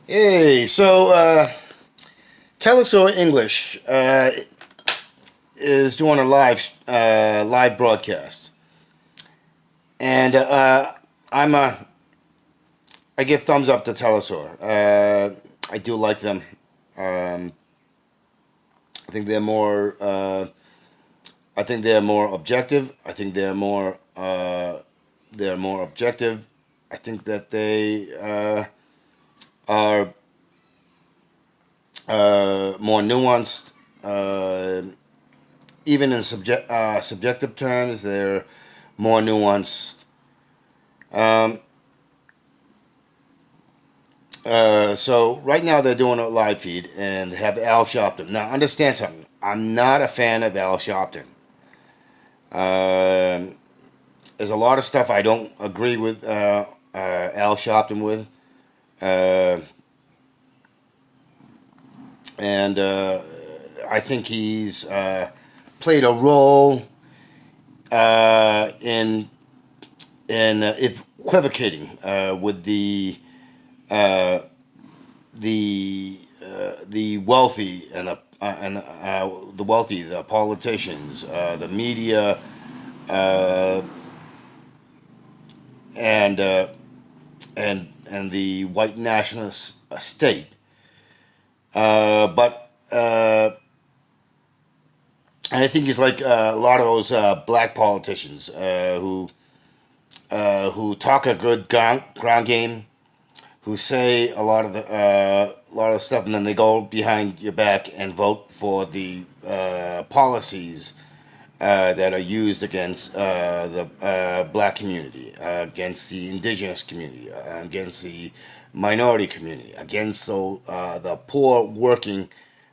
Hey, Telesaur English is doing a live broadcast, and I'm I give thumbs up to Telesaur. I do like them. Um, I think they're more. I think they're more objective. I think they're more objective. I think that they are more nuanced. Even in subjective terms, they're more nuanced. Um, so right now they're doing a live feed and they have Al Sharpton. Now understand something. I'm not a fan of Al Sharpton. Um there's a lot of stuff I don't agree with Al Sharpton with, uh, and I think he's played a role in equivocating with uh, the wealthy the wealthy, the politicians, the media, uh, and and the white nationalist state. But and I think he's like a lot of those black politicians who talk a good ground game, who say a lot of stuff, and then they go behind your back and vote for the policies that are used against the black community, against the indigenous community, against the minority community, against the poor working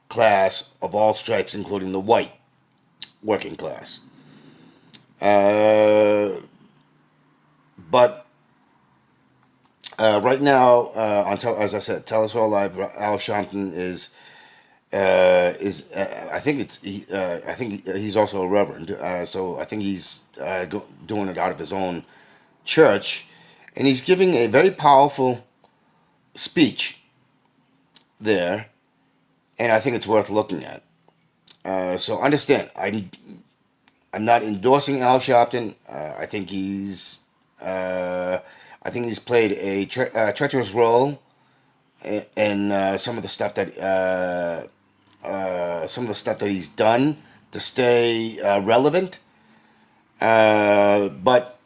class of all stripes, including the white working class. Uh, but right now, as I said, Telesur Live, Al Sharpton is I think I think he's also a reverend, so I think he's doing it out of his own church, and he's giving a very powerful speech there, and I think it's worth looking at. So understand, I'm not endorsing Al Sharpton. I think he's played a treacherous role in some of the stuff that he's done to stay relevant. But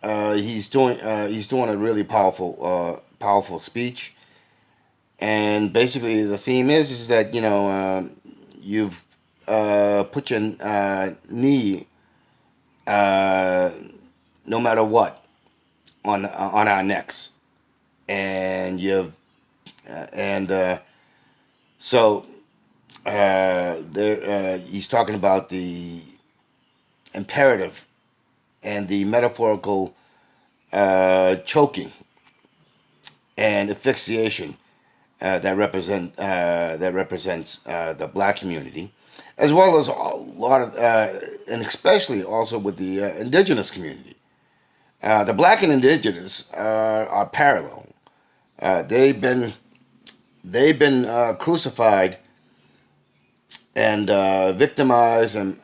he's doing a really powerful speech, and basically the theme is that you've put your knee uh, no matter what on our necks, and you've and so there he's talking about the imperative and the metaphorical choking and asphyxiation that represents the black community, as well as a lot of and especially also with the indigenous community. The black and indigenous are parallel. They've been crucified and victimized, and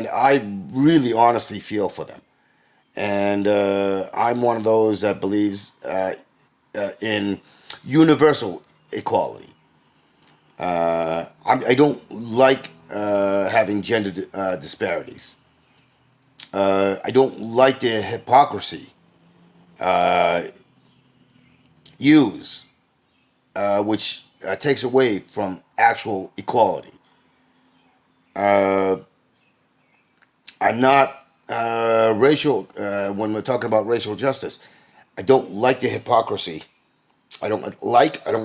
I really honestly feel for them. And I'm one of those that believes in universal equality. I don't like having gender disparities. I don't like the hypocrisy used, which takes away from actual equality. Uh, I'm not racial when we're talking about racial justice. I don't like the hypocrisy. I don't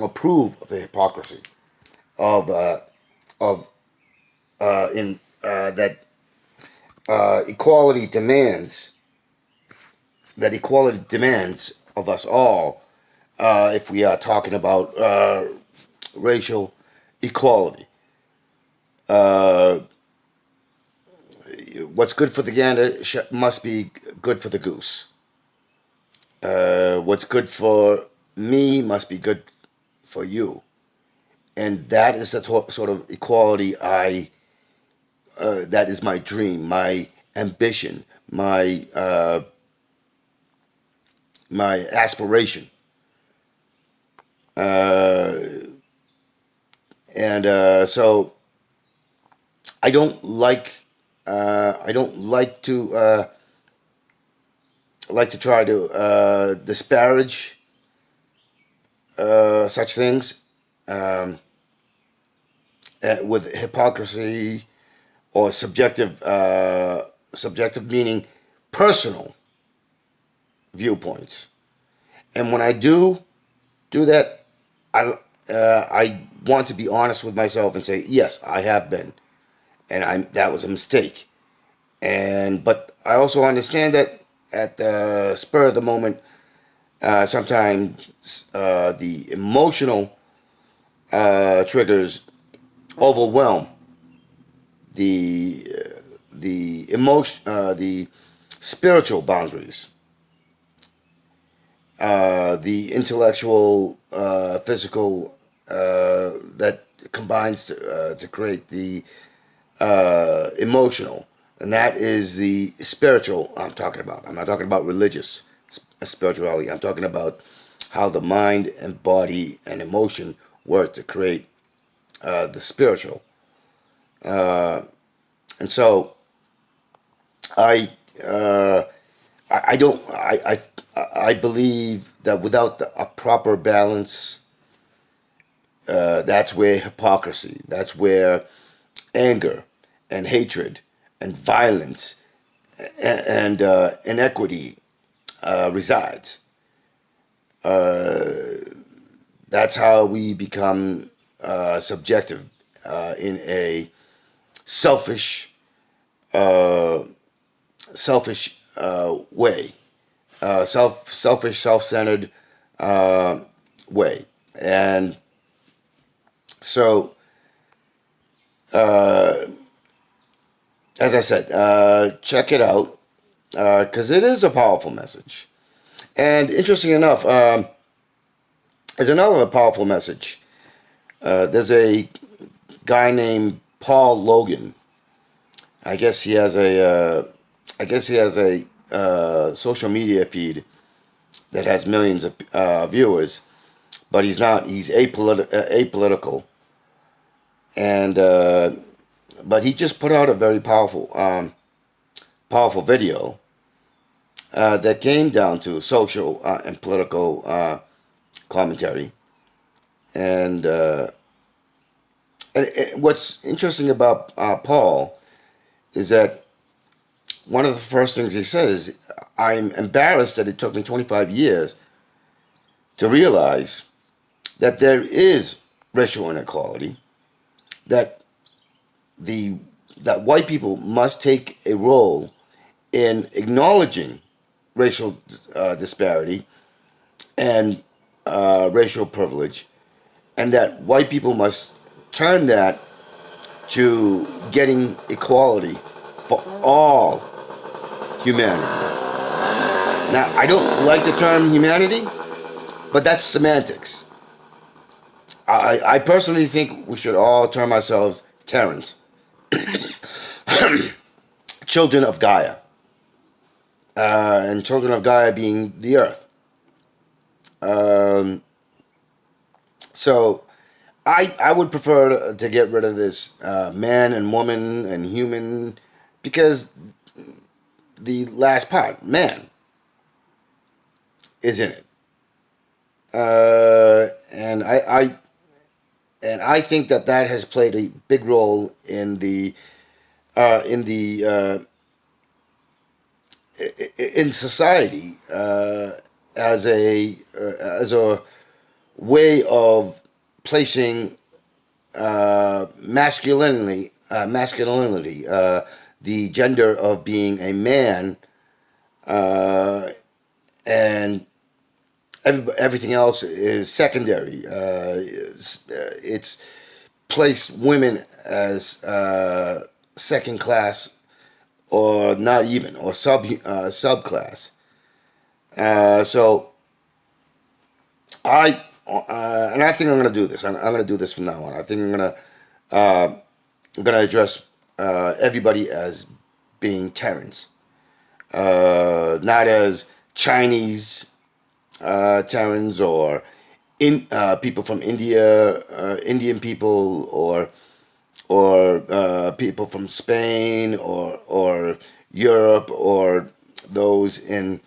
approve of the hypocrisy of of in that equality demands of us all if we are talking about racial equality. Uh, what's good for the gander must be good for the goose. What's good for me must be good for you, and that is the sort of equality that is my dream, my ambition, my aspiration. And so I don't like to try to disparage such things with hypocrisy or subjective meaning personal viewpoints. And when I do that, I want to be honest with myself and say, yes, I have been, and that was a mistake. But I also understand that at the spur of the moment, sometimes the emotional triggers overwhelm the the spiritual boundaries, the intellectual, physical, that combines to create the emotional, and that is the spiritual I'm talking about. I'm not talking about religious spirituality. I'm talking about how the mind and body and emotion work to create the spiritual. And so I uh, I don't I believe that without a proper balance, that's where hypocrisy, that's where anger and hatred and violence and inequity resides. That's how we become subjective in a selfish, way, selfish, self-centered way. And so, as I said, check it out because it is a powerful message. And interesting enough, there's another powerful message. There's a guy named Paul Logan. I guess he has a social media feed that has millions of viewers, but he's not. He's apolitical, and but he just put out a very powerful video that came down to social and political commentary. And what's interesting about Paul is that one of the first things he said is, I'm embarrassed that it took me 25 years to realize that there is racial inequality, that the that white people must take a role in acknowledging racial disparity and racial privilege, and that white people must turn that to getting equality for all humanity. Now, I don't like the term humanity, but that's semantics. I personally think we should all term ourselves Terrans, children of Gaia, and children of Gaia being the earth. So I would prefer to get rid of this man and woman and human, because the last part, man, is in it. And I think that has played a big role in the in the in society as a way of placing masculinity, the gender of being a man, and everything else is secondary. It's placed women as second class, or not even, or subclass. So and I think I'm gonna do this. I'm gonna do this from now on. I think I'm gonna address everybody as being Terrans, not as Chinese Terrans or in people from India, Indian people, or people from Spain or Europe or those in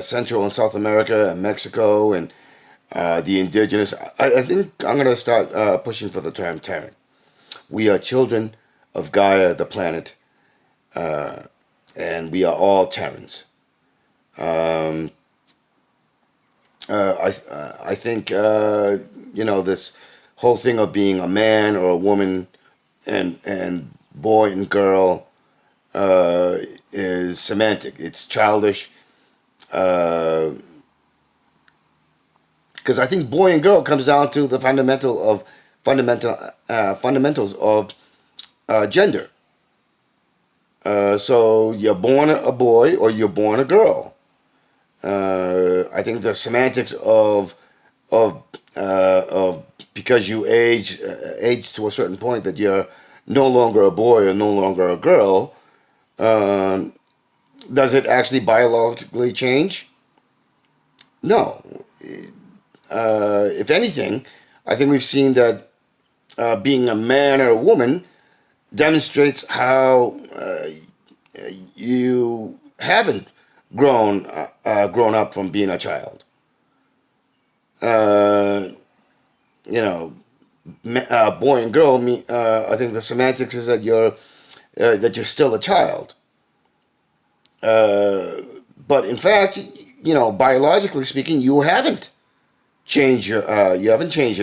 Central and South America and Mexico and the indigenous. I think I'm going to start pushing for the term Terran. We are children of Gaia, the planet, and we are all Terrans. I think this whole thing of being a man or a woman and boy and girl is semantic. It's childish. Because I think boy and girl comes down to the fundamentals of gender. So you're born a boy or you're born a girl. I think the semantics of because you age to a certain point that you're no longer a boy or no longer a girl. Does it actually biologically change? No. If anything, I think we've seen that being a man or a woman demonstrates how you haven't grown up from being a child. Uh, Boy and girl. I think the semantics is that you're still a child. But in fact, biologically speaking, you haven't changed your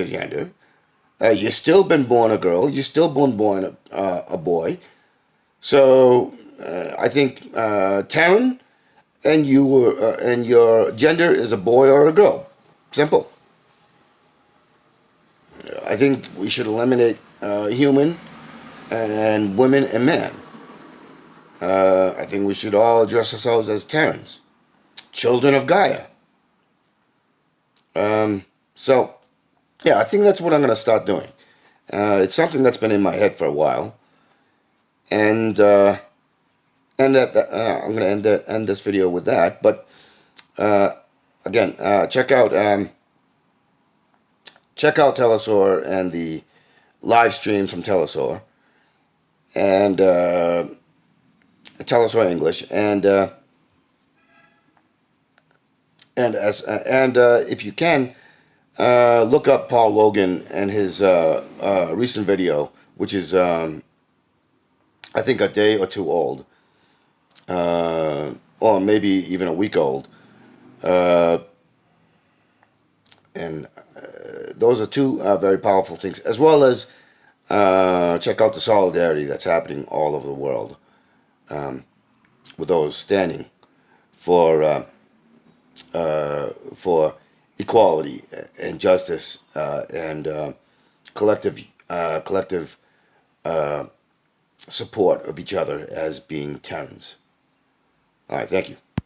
gender. You've still been born a girl. You're still born a boy. So I think Terran and your gender is a boy or a girl. Simple. I think we should eliminate human and women and man. I think we should all address ourselves as Terrans, children of Gaia. So, yeah, I think that's what I'm going to start doing. It's something that's been in my head for a while, and I'm going to end this video with that. But again, check out Telesaur and the live stream from Telesaur and Telesaur English and if you can look up Paul Logan and his recent video, which is I think a day or two old, or maybe even a week old, and those are two very powerful things, as well as check out the solidarity that's happening all over the world with those standing for equality and justice and collective support of each other as being Terrans. All right, thank you.